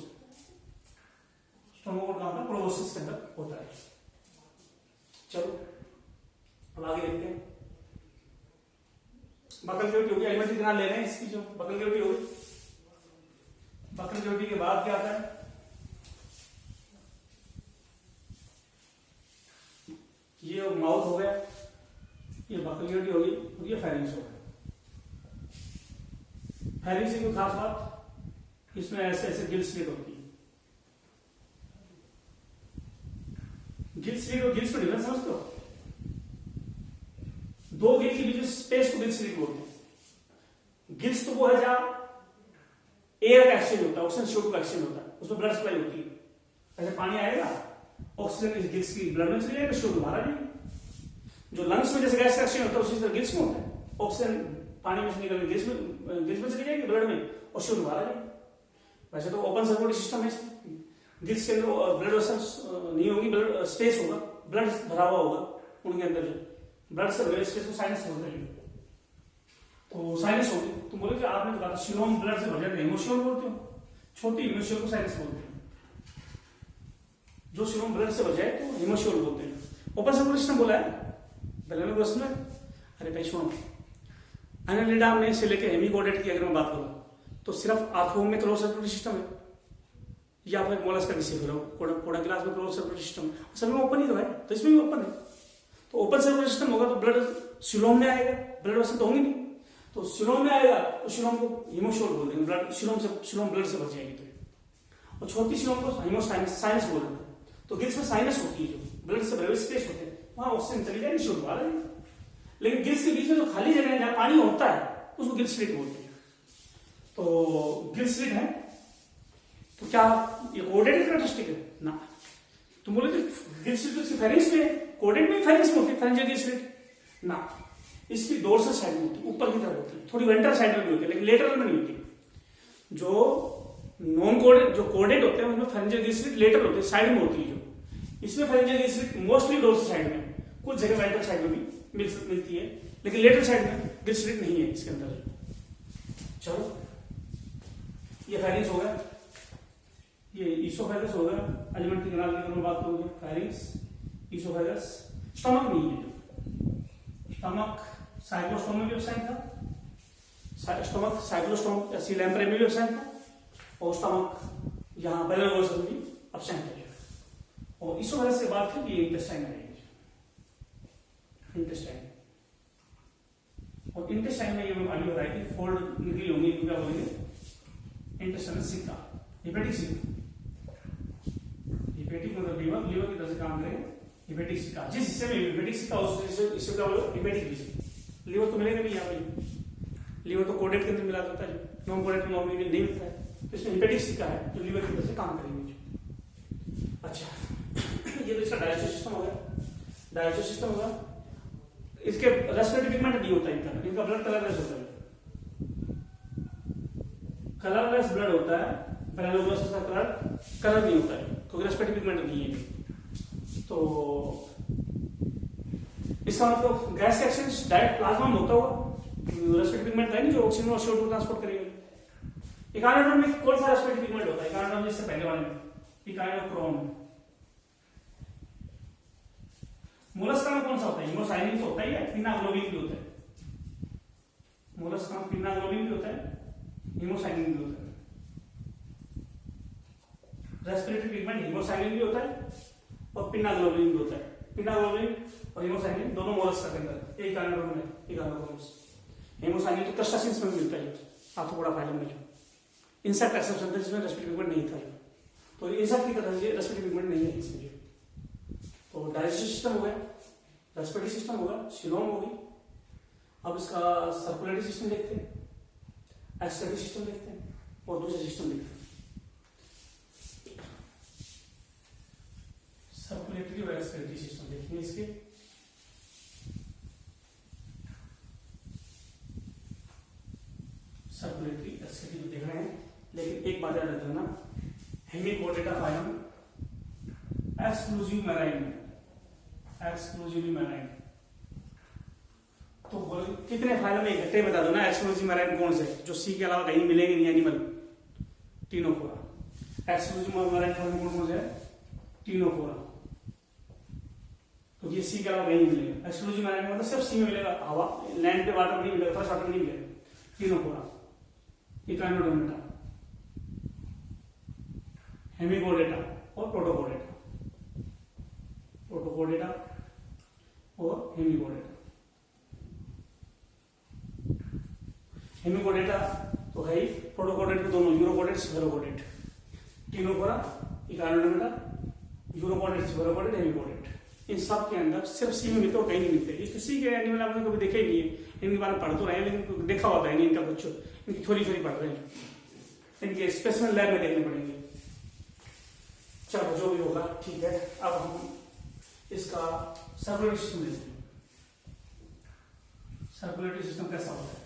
स्टोमोकोड कहां होता है? प्रोबोसिस के अंदर होता है। चलो अब आगे देखते हैं। बक्कल कैविटी होगी, एलिमेंट्री ध्यान ले रहे हैं इसकी, जो बक्कल कैविटी होगी। बक्कल कैविटी के बाद क्या आता है? ये माउथ हो गया, ये बक्कल कैविटी होगी, और ये फेरिंग्स हो गया। फेरिंग्स की कोई खास बात, इसमें ऐसे ऐसे गिल स्लिट होती है। गिल स्लिट और गिल्स में डिफरेंस समझते हो? दो गिल के बीच में स्पेस को गिल स्लिट बोलते हैं। गिल्स तो वो है जहां एयर का एक्सचेंज होता है, ऑक्सीजन CO2 का एक्सचेंज होता है, उसमें ब्लड सप्लाई होती है। ऐसे पानी आएगा, ऑक्सीजन इस गिल्स की ब्लड में चली जाएगा, CO2 बाहर आ जाएगी। जो लंग्स में जैसे गैस का एक्सचेंज होता है उसी तरह गिल्स में होता है। ऑक्सीजन पानी में से निकल के गिल्स में चली जाएगी ब्लड में, और CO2 बाहर आ जाएगी। वैसे तो ओपन सर्कुलेटरी सिस्टम है इसमें, गिल्स के अंदर ब्लड वेसल्स नहीं होंगी, ब्लड स्पेस होगा, ब्लड भरा हुआ होगा उनके अंदर। जो ब्लड से भरे स्पेस को साइनस बोलते हैं, तो साइनस होगी। तुम बोले आपने तो कहा सीरोम ब्लड से भर जाते हैं, हिमोशियल बोलते हो, छोटी हिमोशियल को साइनस बोलते हैं। जो सीरोम ब्लड से भर जाए तो हिमोशियल बोलते हैं। ओपन सर्कुलेटरी सिस्टम बोला है बैलानोग्लोसिस में। अरे भाई सुनो, एनालिडा में से लेकर हेमिकोडेट की अगर मैं बात करूं तो सिर्फ आर्थोम में क्लोज सर्कुलेटरी सिस्टम है, या फिर मोलस्का किसी कोड़ा क्लास में क्लोज सर्कुलेटरी सिस्टम, सब में ओपन ही तो है, तो इसमें भी ओपन है। तो ओपन सर्कुलेटरी सिस्टम होगा तो ब्लड सीलोम में आएगा, ब्लड वेसल तो होंगे नहीं, तो सीलोम में आएगा तो सीलोम को हिमोशियल बोल देंगे, ब्लड सीलोम ब्लड से भर जाएगी तो। और छोटी सीलोम को साइनस बोल देंगे। तो गिल्स में साइनस होती है, जो ब्लड से भरे स्पेस होते हैं, वहां ऑक्सीजन चली जाएगी, CO2 बाहर आएगी। लेकिन गिल्स के बीच में जो खाली जगह है जहां पानी होता है, उसको गिल स्लिट बोलते हैं। तो गिल स्लिट है तो क्या ये कोडेड कैरेक्टरिस्टिक है ना? तुम बोले गिल स्लिट फेरिंग्स में, कोडेड में फेरिंग्स में होती है फेरेंजियल गिल स्लिट ना, इसकी डोर्सल साइड में होती है, ऊपर की तरफ होती है, थोड़ी वेंट्रल साइड में भी होती है, लेकिन लेटरल में नहीं होती। जो नॉन कोडेड, जो कोडेड होते हैं उनमें फेरेंजियल गिल स्लिट लेटरल होती है, साइड में होती है। जो इसमें pharyngeal Gill slit mostly dorsal side में, कुछ जगह वेंट्रल साइड में भी मिलती है, लेकिन लेटरल साइड में गिल स्लिट नहीं है इसके अंदर। चलो ये फेरिंग्स हो गया, ये ईसोफेगस हो गया। एलिमेंट्री कैनाल की अगर मैं बात करूँ, फेरिंग्स, ईसोफेगस। स्टमक नहीं है, स्टमक साइक्लोस्टोम में भी एब्सेंट था, स्टमक साइक्लोस्टोम या सीलैम्प्रे में भी एब्सेंट था, और स्टमक यहाँ बेलरोगोसस में भी एब्सेंट है। और ईसोफेगस के बाद फिर ये इंटेस्टाइन आएगी, इंटेस्टाइन। और इंटेस्टाइन में ये अभी हो रहा है कि फोल्ड निकली होंगी, क्या बोलेंगे इंटेस्टाइनल सिक्का, हिपेटिक सिक्का। हिपेटिक मतलब लीवर, लीवर की तरह से काम करेगा हिपेटिक सिक्का। जिस हिस्से में हिपेटिक सिक्का उस हिस्से का हिपेटिक रीजन। लीवर तो मिलेगा नहीं यहाँ पे, लीवर तो कोडेड के अंदर मिला जाता है, नॉन कोडेड में नॉर्मली नहीं मिलता है, तो इसमें हिपेटिक सिक्का है जो लीवर की तरह से काम करेंगे। अच्छा ये तो इसका डाइजेस्टिव सिस्टम हो गया, डाइजेस्टिव सिस्टम होगा। इसके रेस्पिरेटरी पिगमेंट नहीं होता है, इनका ब्लड कलरलेस होता है, कलरलेस ब्लड होता है। बेलरोगोसस का कलर नहीं होता है क्योंकि रेस्पिरेटरी पिगमेंट नहीं है। तो इसका मतलब गैस का एक्सचेंज डायरेक्ट प्लाज्मा में होता होगा, रेस्पिरेटरी पिगमेंट है नहीं जो ऑक्सीजन और CO2 ट्रांसपोर्ट करेगा। इकाइनोडर्म में कौन सा रेस्पिरेटरी पिगमेंट होता है? इकाइनोडर्म जिससे पहले वाले में इकाइनोक्रोम। मोलस्का में कौन सा होता है? हीमोसाइनिन तो होता ही है, पिनाग्लोबिन भी होता है। मोलस्का में पिनाग्लोबिन भी होता है, हीमोसाइनिन भी होता है। रेस्पिरेटरी पिगमेंट हीमोसाइनिन भी होता है और पिनाग्लोबिन भी होता है। पिनाग्लोबिन और हीमोसाइनिन दोनों मोलस्का के अंदर एक इकाइनोडर्म में, इकाइनोडर्म्स। हीमोसाइनिन तो क्रस्टासियंस में मिलता है, आर्थ्रोपोडा फाइलम में। जो इंसेक्ट एक्सेप्शन था जिसमें रेस्पिरेटरी पिगमेंट नहीं था, तो इंसेक्ट की तरह से रेस्पिरेटरी पिगमेंट नहीं है इसमें। तो डाइजेस्टिव सिस्टम हो गया, रेस्पिरेटरी सिस्टम होगा, सीलोम होगी। अब इसका सर्कुलेटरी सिस्टम देखते हैं, एक्सक्रीटरी सिस्टम देखते हैं और दूसरे सिस्टम देखते हैं। सर्कुलेटरी और एक्सक्रीटरी सिस्टम देखेंगे इसके। सर्कुलेटरी एक्सक्रीटरी देख रहे हैं, लेकिन एक बात याद रखना, hemichordata phylum exclusive marine, exclusively marine. तो कितने फाइलम में इकट्ठे बता दो ना, एक्सक्लूसिव मैराइन कौन से जो सी के अलावा कहीं मिलेंगे नहीं animal? Ctenophora. Exclusive marine phylum कौन से है? टीनोफोरा। तो ये सी के अलावा कहीं नहीं मिलेगा। एक्सक्लूसिव मैराइन मतलब सिर्फ सी में मिलेगा, हवा लैंड पे वाटर नहीं मिलेगा, फर्स्ट वाटर नहीं मिलेगा। टीनोफोरा, इकाइनोडर्मेटा, हेमिकोडेटा और प्रोटोकोडेटा, प्रोटोकोडेटा और हेमिकोडेटा। हेमिकोडेटा तो है ही, प्रोटोकोडेट में दोनों, urochordate, cephalochordate. Ctenophora, echinodermata, urochordate, cephalochordate, hemichordate. इन सब के अंदर सिर्फ सी में मिलते और कहीं नहीं मिलते। इसके सी के एनिमल आपने कभी देखे ही नहीं है, इनके बारे में पढ़ तो रहे हैं लेकिन देखा होता है नहीं इनका कुछ, इनकी थोड़ी थोड़ी पढ़ रहे हैं, इनके स्पेसिमेन लैब में देखने पड़ेंगे। चलो जो भी होगा ठीक है। अब हम इसका सर्कुलेटरी सिस्टम देखते हैं। सर्कुलेटरी सिस्टम कैसा होता है?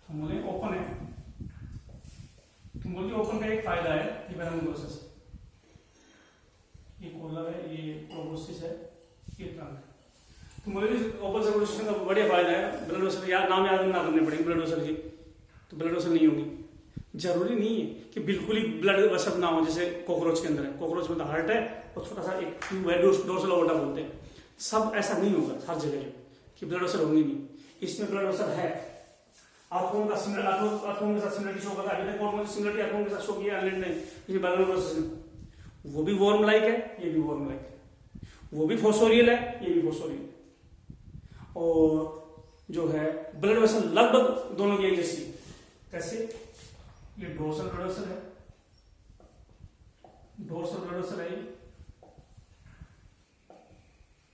तो बोले ओपन है, तुम बोलते ओपन का एक फायदा है कि बेलरोगोसस, ये कोलर है, ये प्रोबोसिस है, ये ट्रंक है। तुम बोले ओपन सर्कुलेटरी सिस्टम का बढ़िया फायदा है, ब्लड वेसल यार नाम याद ना करने पड़ेंगे ब्लड वेसल के, तो ब्लड वेसल नहीं होगी। जरूरी नहीं है कि बिल्कुल ही ब्लड वेसल ना हो, जैसे कॉकरोच के अंदर है, कॉकरोच में तो हार्ट है और छोटा सा एक ट्यूब है, डोर्सल ओवरटा बोलते हैं। सब ऐसा नहीं होगा हर जगह कि ब्लड वेसल होंगे नहीं, इसमें ब्लड वेसल है। आर्थ्रोन का सिमिलर, आर्थ्रोन के साथ सिमिलरिटी शो करता है, अभी तक कौन सी सिमिलरिटी आर्थ्रोन के साथ शो किया है ने, ये बेलरोगोसस ने। वो भी वॉर्म लाइक है, ये भी वॉर्म लाइक है, वो भी फोसोरियल है, ये भी फोसोरियल है। और जो है ब्लड वेसल लगभग दोनों की एक जैसी। कैसे? ये डोर्सल ब्लड वेसल है, डोर्सल ब्लड वेसल है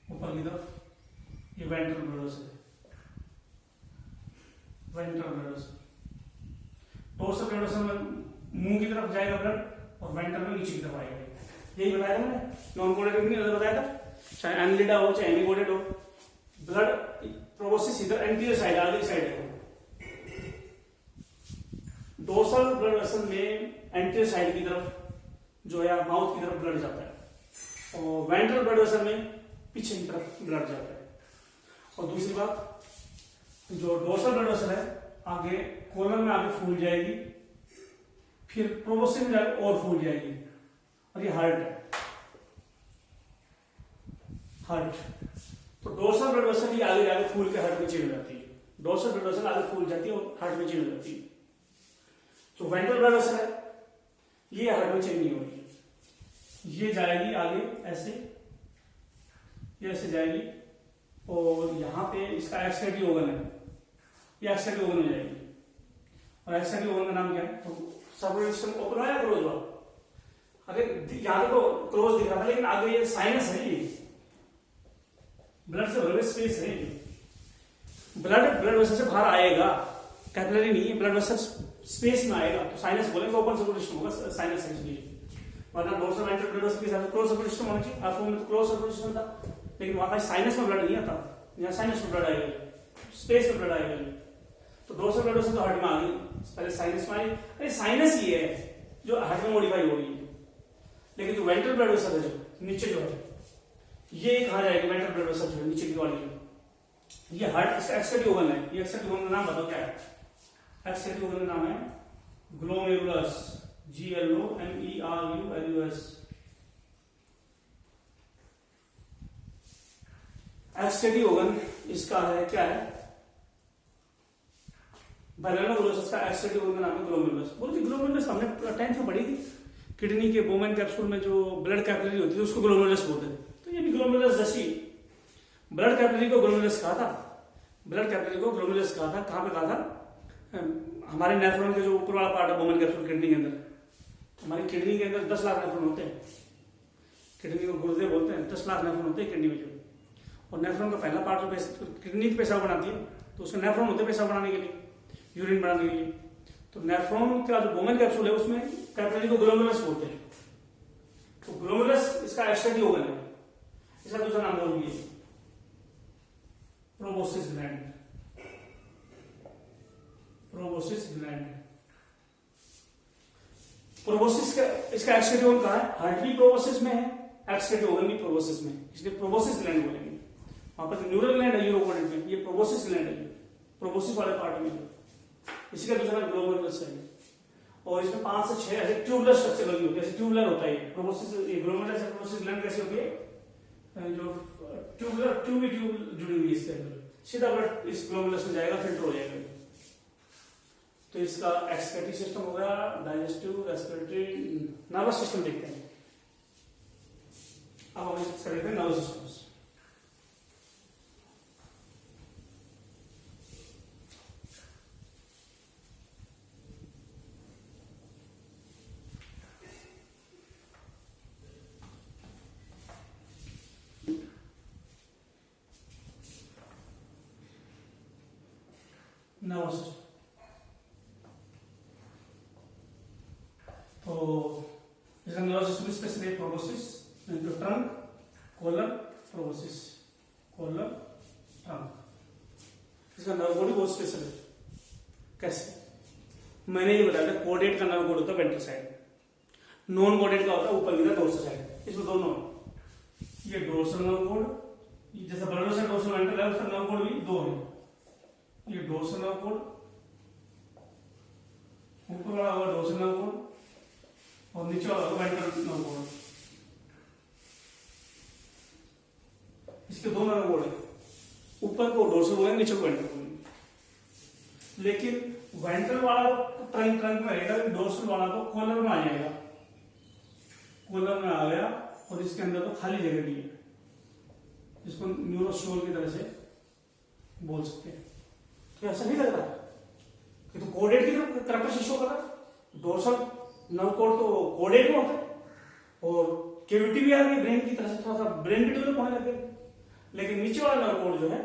ऊपर की तरफ, ये वेंट्रल ब्लड वेसल है। Ventral blood vessel. Dorsal blood vessel में मुंह की तरफ जाएगा ब्लड और वेंट्रल में नीचे की तरफ आएगा। यही बताया था मैंने, नॉन कोडेड नहीं बताया था, चाहे एनलिडा हो चाहे एमीकोडेड हो, ब्लड प्रोबोसिस इधर एंटीरियर साइड आगे साइड है। डोर्सल ब्लड वेसल में एंटीरियर साइड की तरफ जो है माउथ की तरफ ब्लड जाता है और वेंट्रल ब्लड वेसल में पीछे की तरफ ब्लड जाता है। और दूसरी बात, जो डोर्सल ब्लड वेसल है आगे कोलन में आगे फूल जाएगी, फिर प्रोबोसिस में जाकर और फूल जाएगी, और ये हार्ट है, हार्ट। तो डोर्सल ब्लड वेसल ही आगे आगे फूल के हार्ट में चेंज हो जाती है। डोर्सल ब्लड वेसल आगे फूल जाती है और हार्ट में चेंज हो जाती है। जो वेंट्रल ब्लड वेसल है ये हार्ट में चेंज नहीं होगी, ये जाएगी आगे ऐसे, ये ऐसे जाएगी और यहाँ पे इसका एक्सट्रेटी ऑर्गन है, ये एक्सट्रेटी ऑर्गन में जाएगी। और एक्सट्रेटी ऑर्गन का नाम क्या है? तो सर्कुलेटरी सिस्टम ओपन है या क्लोज हुआ? अरे यहाँ तो क्लोज दिख रहा था, लेकिन आगे ये साइनस है, ये ब्लड से भरे स्पेस है। ब्लड वेसल से बाहर आएगा, कैपिलरी नहीं है, ब्लड वेसल स्पेस में आएगा तो साइनस बोलेंगे, ओपन सर्कुलेटरी सिस्टम होगा, साइनस है इसलिए। वरना डोर्सल वेंट्रल ब्लड वेसल के साथ क्लोज सर्कुलेटरी सिस्टम होना चाहिए, आपको में तो क्लोज सर्कुलेटरी सिस्टम था, लेकिन वहां का साइनस में ब्लड नहीं आता, यहाँ साइनस में ब्लड आएगा, स्पेस में ब्लड आएगा। तो डोर्सल ब्लड वेसल तो हार्ट में आ गई, पहले साइनस में आई। अरे साइनस ही है जो हार्ट में मॉडिफाई हो गई है, लेकिन जो वेंट्रल ब्लड वेसल है जो नीचे जो है ये कहा जाएगा, वेंट्रल ब्लड वेसल जो है नीचे की वाली, ये हार्ट इसका एक्सट्रेटी ऑर्गन है। ये एक्सट्रेटी ऑर्गन का नाम बताओ क्या है? एक्सट्रेटी ऑर्गन का नाम है ग्लोमेरुलस, GLOMERULUS। एक्सट्रेटी ऑर्गन इसका है क्या है? ग्लोमेरुलस का एक्सट्रेटी ऑर्गन का नाम है ग्लोमेरुलस। बोलते ग्लोमेरुलस हमने 10th में पढ़ी थी, किडनी के बोमेन कैप्सूल में जो ब्लड कैपिलरी होती है उसको ग्लोमेरुलस बोलते थे। तो ये भी ग्लोमेरुलस जैसी ब्लड कैपिलरी को ग्लोमेरुलस कहा था, ब्लड कैपिलरी को ग्लोमेरुलस कहा था। कहां पे कहा था? हमारे नेफ्रॉन के जो ऊपर वाला पार्ट है बोमेन कैप्सूल किडनी के अंदर, हमारी किडनी के अंदर 10 लाख नेफ्रॉन होते हैं, किडनी को गुर्दे बोलते हैं, 10 लाख नेफ्रॉन होते हैं किडनी में जो। और नेफ्रॉन का पहला पार्ट जो किडनी पेशाब बनाती है तो उसमें नेफ्रॉन होते हैं पेशाब बनाने के लिए, यूरिन बनाने के लिए। तो नेफ्रॉन का जो बोमेन कैप्सूल है उसमें कैपिलरी को ग्लोमेरुलस बोलते हैं। तो ग्लोमेरुलस इसका एक्सट्रेटी ऑर्गन है। इसका दूसरा नाम बोल दिए proboscis gland, proboscis gland. Proboscis का इसका एक्सट्रेटी ऑर्गन कहाँ है? हार्ट भी प्रोबोसिस में है, एक्सट्रेटी ऑर्गन भी प्रोबोसिस में, इसलिए प्रोबोसिस ग्लैंड बोलेंगे। वहां पर न्यूरल ग्लैंड है यूरोकोडेड में, ये प्रोबोसिस ग्लैंड है, प्रोबोसिस वाले पार्ट में। इसी का दूसरा नाम ग्लोमेरुलस है। और इसमें 5 से 6 ऐसे ट्यूबुलर स्ट्रक्चर लगी होती है, ऐसे ट्यूबुलर होता है प्रोबोसिस। ग्लोमेरुलस और प्रोबोसिस ग्लैंड कैसे होती है? जो ट्यूब जुड़ी हुई है इसके अंदर, सीधा ब्लड इस ग्लोमेरुलस में जाएगा, फिल्टर हो जाएगा। तो इसका एक्सक्रीटरी सिस्टम हो गया, डाइजेस्टिव, रेस्पिरेटरी, नर्वस सिस्टम देखते हैं। अब हम इसका देखते हैं नर्वस सिस्टम। नर्वस सिस्टम तो इसका nervous system specially proboscis, trunk, collar, proboscis, collar, trunk. इसका नर्व बॉडी बहुत स्पेशल है। कैसे? मैंने ये बताया था, कोडेट का नर्व बॉडी होता है वेंट्रल साइड, नॉन कोडेट का होता है ऊपर की तरफ डोर्सल साइड। इसमें दोनों, ये डोर्सल नर्व बॉडी, जैसा ब्लड वेसल डोर्सल वेंट्रल है, उसका नर्व बॉडी भी दो है। ये डोर्सल नर्व बॉडी, ऊपर वाला होगा डोर्सल नर्व बॉडी और नीचे वाला होगा वेंट्रल नर्व बॉडी। इसके दो नर्व बॉडी, ऊपर को डोर्सल बोलेंगे, नीचे को वेंट्रल बोलेंगे। लेकिन वेंट्रल वाला तो ट्रंक में रहेगा, डोर्सल वाला तो कॉलर में आ जाएगा। कॉलर में आ गया और इसके अंदर तो खाली जगह भी है, जिसको न्यूरोस्टोल की तरह से बोल सकते हैं। तो ऐसा नहीं लग रहा कि तो कोडेट की तरफ से शो कर रहा है। डोर्सल नर्व कोड तो कोडेट में होता है और केविटी भी आ गई ब्रेन की तरह से, थोड़ा सा ब्रेन भी डेवलप होने लगे। लेकिन नीचे वाला नर्व कोड जो है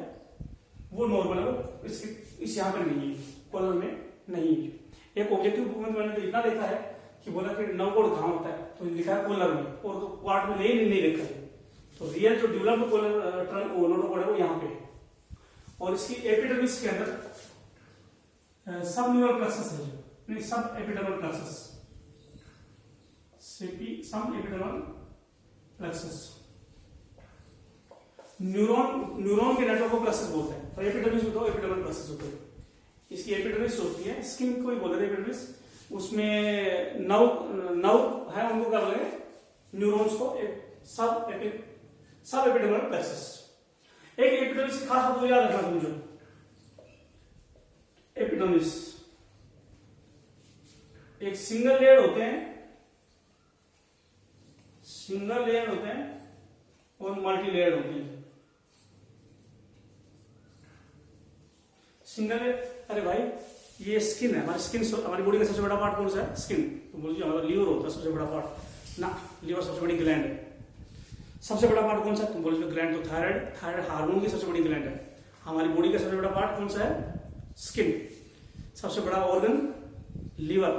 वो नॉर्मल है, इसकी इस यहाँ पर नहीं है, कॉलम में नहीं है। एक ऑब्जेक्टिव बुक में मैंने तो इतना देखा है कि बोला कि नवकोड कहाँ होता है, तो लिखा है कॉलम में, और तो पार्ट में नहीं लिखा है। तो रियल जो डेवलप्ड नोटोकोड है वो यहाँ पे है। और इसकी एपिडर्मिस के अंदर सब न्यूरल प्लेक्सस है, नहीं सब एपिडर्मल प्लेक्सस, सब एपिडर्मल प्लेक्सस। न्यूरॉन के नेटवर्क को प्लेक्सस बोलते हैं। तो एपिडर्मिस में तो एपिडर्मल प्लेक्सस होते हैं। इसकी एपिडर्मिस होती है, स्किन को ही बोलते हैं एपिडर्मिस। उसमें नव है, उनको कर रहे न्यूरॉन्स को सब एपिडर्मल प्लेक्सस। एक एपिडर्मिस की खास बात को याद रखना मुझे, एपिडर्मिस एक सिंगल लेयर होते हैं और मल्टी लेयर होती है। सिंगल लेयर, अरे भाई ये स्किन है, हमारी स्किन, हमारी बॉडी का सबसे बड़ा पार्ट कौन सा है? स्किन। तो बोलिए हमारा लीवर होता है सबसे बड़ा पार्ट ना, लीवर सबसे बड़ी ग्लैंड है। सबसे बड़ा पार्ट कौन सा? तुम बोलो ग्लैंड, तो थायराइड हार्मोन की सबसे बड़ी ग्लैंड है। हमारी बॉडी का सबसे बड़ा पार्ट कौन सा है? स्किन। सबसे बड़ा ऑर्गन लीवर,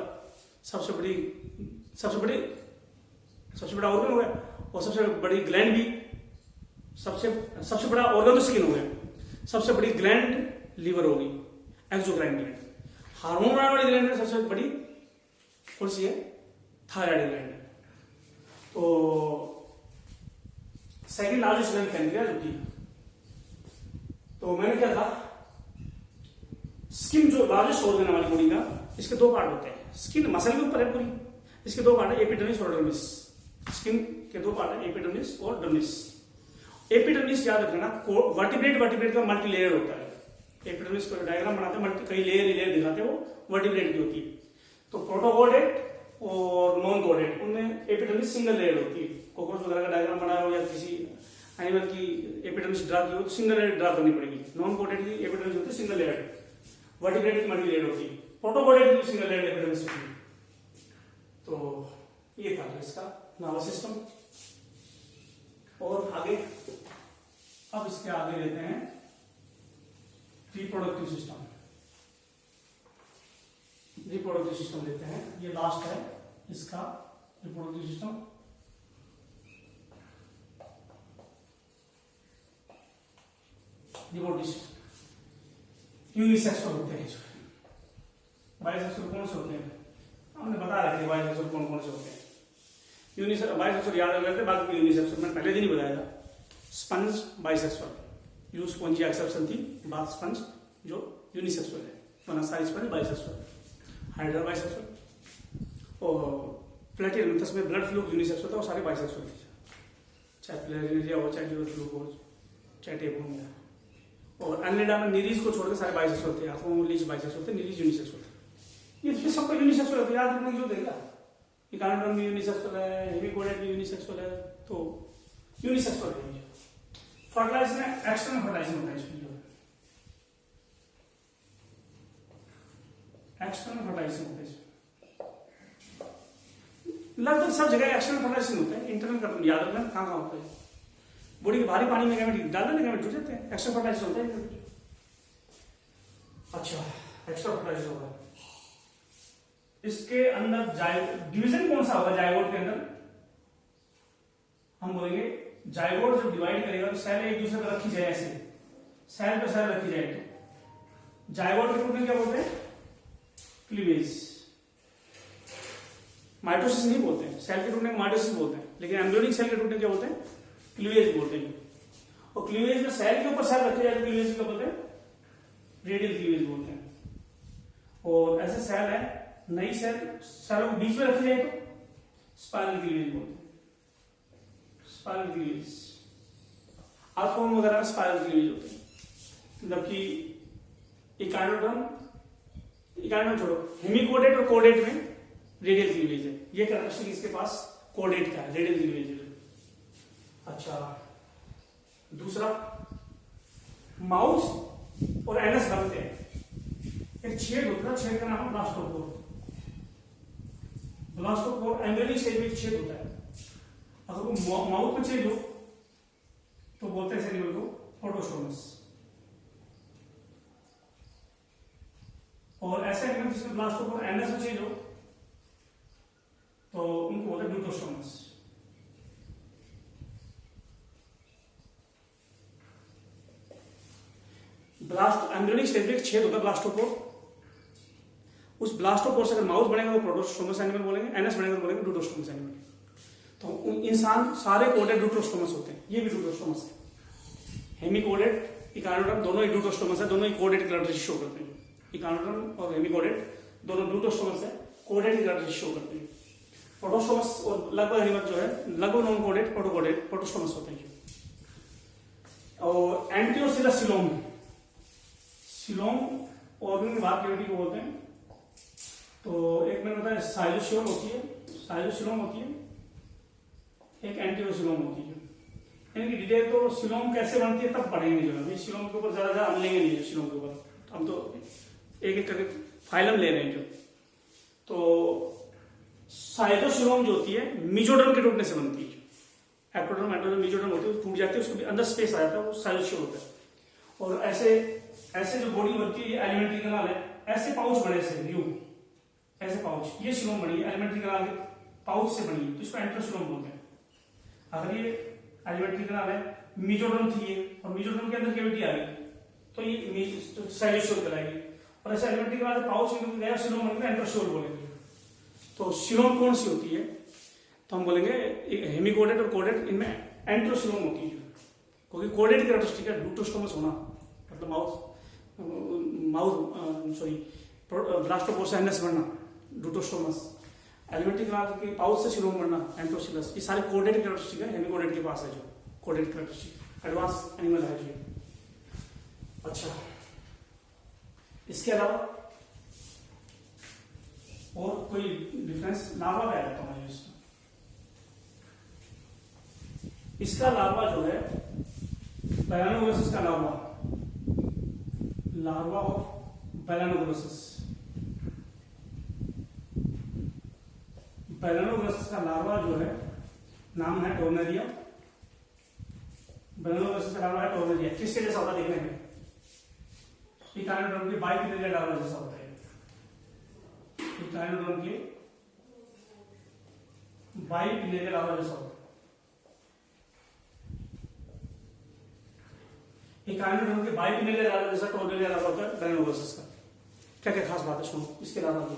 सबसे बड़ा ऑर्गन हो गया, और सबसे बड़ी ग्लैंड भी, सबसे बड़ा ऑर्गन तो स्किन हो गया, सबसे बड़ी ग्लैंड लीवर होगी, एक्सोक्राइन ग्लैंड। हार्मोन बनाने वाली ग्लैंड में सबसे बड़ी कौन सी है? Thyroid gland. तो सेकंड लार्जेस्ट ग्लैंड पैनक्रियाज होती है। तो मैंने क्या था, स्किन जो लार्जेस्ट ऑर्गन है हमारी बॉडी का, इसके दो पार्ट होते हैं। स्किन मसल के ऊपर है पूरी, इसके दो पार्ट है, एपिडर्मिस और डर्मिस। स्किन के दो पार्ट है, एपिडर्मिस और डर्मिस। एपिडर्मिस याद रखना, वर्टिब्रेट का मल्टी लेयर होता है। एपिडर्मिस को डायग्राम बनाते हैं, कई लेयर दिखाते हैं, वो वर्टिब्रेट की होती है। तो प्रोटोकोडेट और नॉन कोडेट, उनमें एपिडर्मिस सिंगल लेयर होती है। कॉकरोच वगैरह का डायग्राम बनाया हो या किसी एनिमल की एपिडर्मिस ड्रा की हो तो सिंगल लेयर ड्रा करनी पड़ेगी। नॉन कोडेट की एपिडर्मिस होती है सिंगल लेयर, वर्टिब्रेट की मल्टी लेयर होती है, प्रोटोकोडेट की सिंगल लेयर एपिडर्मिस होती है। तो ये था इसका नर्वस सिस्टम। और आगे, अब इसके आगे लेते हैं रिप्रोडक्टिव सिस्टम। रिप्रोडक्टिव सिस्टम लेते हैं, ये लास्ट है इसका reproductive system. Reproductive system unisexual होते हैं। बाइसेक्सुअल कौन से होते हैं? हमने बता रहे थे बाइसेक्सुअल कौन कौन से होते हैं। बाइसेक्सुअल याद रख लेते हैं, बाकी यूनिसेक्सुअल मैंने पहले दिन ही बताया था। Sponge bisexual, use Spongia exception थी, बाथ स्पंज जो यूनिसेक्सुअल है, वरना सारी स्पंज बाइसेक्सुअल। हाइड्रा बाइसेक्सुअल और प्लेटियलमिथस में ब्लड फ्लू यूनिसेक्सुअल था, और सारे बाइसेक्सुअल थे, चाहे प्लेरिया हो, चाहे ड्यूरल फ्लू हो, चाहे टेपोनिया। और एनलिडा में नीरीज को छोड़कर सारे बाइसेक्सुअल थे। आफोमोलिज बाइसेक्सुअल थे, नीरीज यूनिसेक्सुअल थे। ये सबका यूनिसेक्सुअल है, तो याद रखने की जो देगा, इकानोडर्म भी यूनिसेक्सुअल है, हेमिकोडेट भी यूनिसेक्सुअल है, तो यूनिसेक्सुअल है। फर्टिलाइजेशन में एक्सटर्नल फर्टिलाइजेशन होता है इसमें, जो एक्सटर्नल फर्टिलाइजेशन होता है इसमें। लगभग सब जगह एक्सटर्नल फर्टिलाइजेशन होता है, इंटरनल का याद रखना कहाँ कहाँ होता है। बॉडी के भारी पानी में गैमेट डाल देने, गैमेट जुड़ जाते हैं, एक्स्ट्रा फर्टिलाइजेशन होता है। अच्छा, एक्स्ट्रा फर्टिलाइजेशन होगा। इसके अंदर डिवीजन कौन सा होगा? जाइगोट के अंदर हम बोलेंगे जाइगोट जब डिवाइड करेगा तो सेल एक दूसरे पर रखी जाए, ऐसे सेल पर सेल रखी जाए, तो जाइगोट के टूटने क्या बोलते हैं? क्लीवेज। माइटोसिस नहीं बोलते हैं, सेल के टूटने को माइटोसिस बोलते हैं, लेकिन एम्ब्रियोनिक सेल के टूटने क्या बोलते हैं? क्लीवेज बोलते हैं। और क्लीवेज में सेल के ऊपर सेल रखे जाए तो क्लीवेज क्या बोलते हैं? रेडियल क्लीवेज बोलते हैं। और ऐसे सेल है, नई सेलों को बीच में रखी जाए तो स्पाइरल क्लीवेज बोलते हैं। स्पाइरल क्लीवेज, आर्थोन वगैरह में स्पाइरल क्लीवेज होते हैं। जबकि इकाइनोडर्म छोड़ो, हेमिकोडेट और कोडेट में रेडियल क्लीवेज है। ये कैरेक्टरिस्टिक इसके पास कोडेट का है, रेडियल क्लीवेज है। अच्छा, दूसरा, माउथ और एनस बनते हैं, एक छेद होता है, छेद का नाम है ब्लास्टोपोर। ब्लास्टोपोर एम्ब्रियोनिक स्टेज में एक छेद होता है। अगर वो माउथ में छेद हो तो बोलते हैं सेल को प्रोटोस्टोमस। और ऐसे एनिमल जिसमें ब्लास्टोपोर एनएस में चेंज हो तो उनको बोलते हैं ड्यूटोस्टोमस। ब्लास्ट एम्ब्रियोनिक स्टेज में एक छेद होता है ब्लास्टोपोर, उस ब्लास्टोपोर से अगर माउस बनेगा तो प्रोटोस्टोमस एनिमल बोलेंगे, एनएस बनेगा तो बोलेंगे ड्यूटोस्टोमस एनिमल। तो इंसान सारे कोडेड ड्यूटोस्टोमस होते हैं, ये भी ड्यूटोस्टोमस है। हेमिकोडेड इकानोडर्म दोनों ही ड्यूटोस्टोमस है, दोनों ही कोडेड कैरेक्टरिस्टिक शो करते हैं। इकानोडर्म और हेमिकोडेड दोनों ड्यूटोस्टोमस है, कोडेड कैरेक्टरिस्टिक शो करते हैं। प्रोटोस्टोमस और लगभग एनिमल जो है लगभग नॉन कोडेड प्रोटोस्टोमस होते हैं। और एंटियोसिलस सिलोम, सिलोम ऑर्गन की बात कैविटी को बोलते हैं। तो एक मैंने बताया साइलोसिलोम होती है, साइलोसिलोम होती है, एक एंटियोसिलोम होती है। इनकी डिटेल तो सिलोम कैसे बनती है तब पढ़ेंगे, जो है सिलोम के ऊपर ज्यादा हम लेंगे नहीं, सिलोम के ऊपर हम तो एक एक करके फाइलम ले रहे हैं जो। तो साइलोसिलोम जो होती है मीजोडर्म के टूटने से बनती है। एक्टोडर्म एंडोडर्म मीजोडर्म होती है, टूट जाती है, उसके अंदर स्पेस आ जाता है, वो साइलोसिलोम होता है। और ऐसे जो बॉडी बनती है, ये एलिमेंट्री कनाल है, ऐसे पाउच बने से न्यू ऐसे पाउच, ये सिलोम बनी है एलिमेंट्री कनाल के पाउच से बनी है, तो इसको एंट्रोसिलोम बोलते हैं। अगर ये एलिमेंट्री कनाल है, मीजोडर्म थी ये, और मीजोडर्म के अंदर कैविटी आ गई तो ये साइलोसिलोम कहलाएगी। और ऐसे एलिमेंट्री कनाल से पाउच में गया सिलोम बन गया, एंट्रोसिलोम बोलेंगे। तो सिलोम कौन सी होती है, तो हम बोलेंगे हेमिकोडेड और कोडेड, इनमें एंट्रोसिलोम होती है, क्योंकि कोडेड की कैरेक्टरिस्टिक है ड्यूटोस्टोमस होना, मतलब ब्लास्टोपोर से एनएस बनना ड्यूटोस्टोमस, एलिमेंट्री कनाल के पाउच से सिलोम बनना एंट्रोसिलस, ये सारे कोडेड कैरेक्टरिस्टिक है, हेमिकोडेड के पास है जो कोडेड कैरेक्टरिस्टिक एडवांस एनिमल है जो। अच्छा, इसके अलावा और कोई डिफरेंस? लार्वा क्या रहता हूँ इसका लार्वा जो है बैलानोग्लोसस का लार्वा, लार्वा ऑफ बैलानोग्लोसस, बैलानोग्लोसस का लार्वा जो है नाम है टोर्नेरिया। बैलानोग्लोसस का लार्वा है टोर्नेरिया। किसके जैसा होता है देखने में? इकानोडर्म के बाइपिलेरिया लार्वा जैसा होता है। इकानोडर्म के बाइपिलेरिया लार्वा जैसा होता है। इकानोडर्म के बाइपिलेरिया लार्वा जैसा टोर्नेरिया लार्वा होता है बैलानोग्लोसस का। क्या क्या खास बात है सुनो इसके लार्वा की।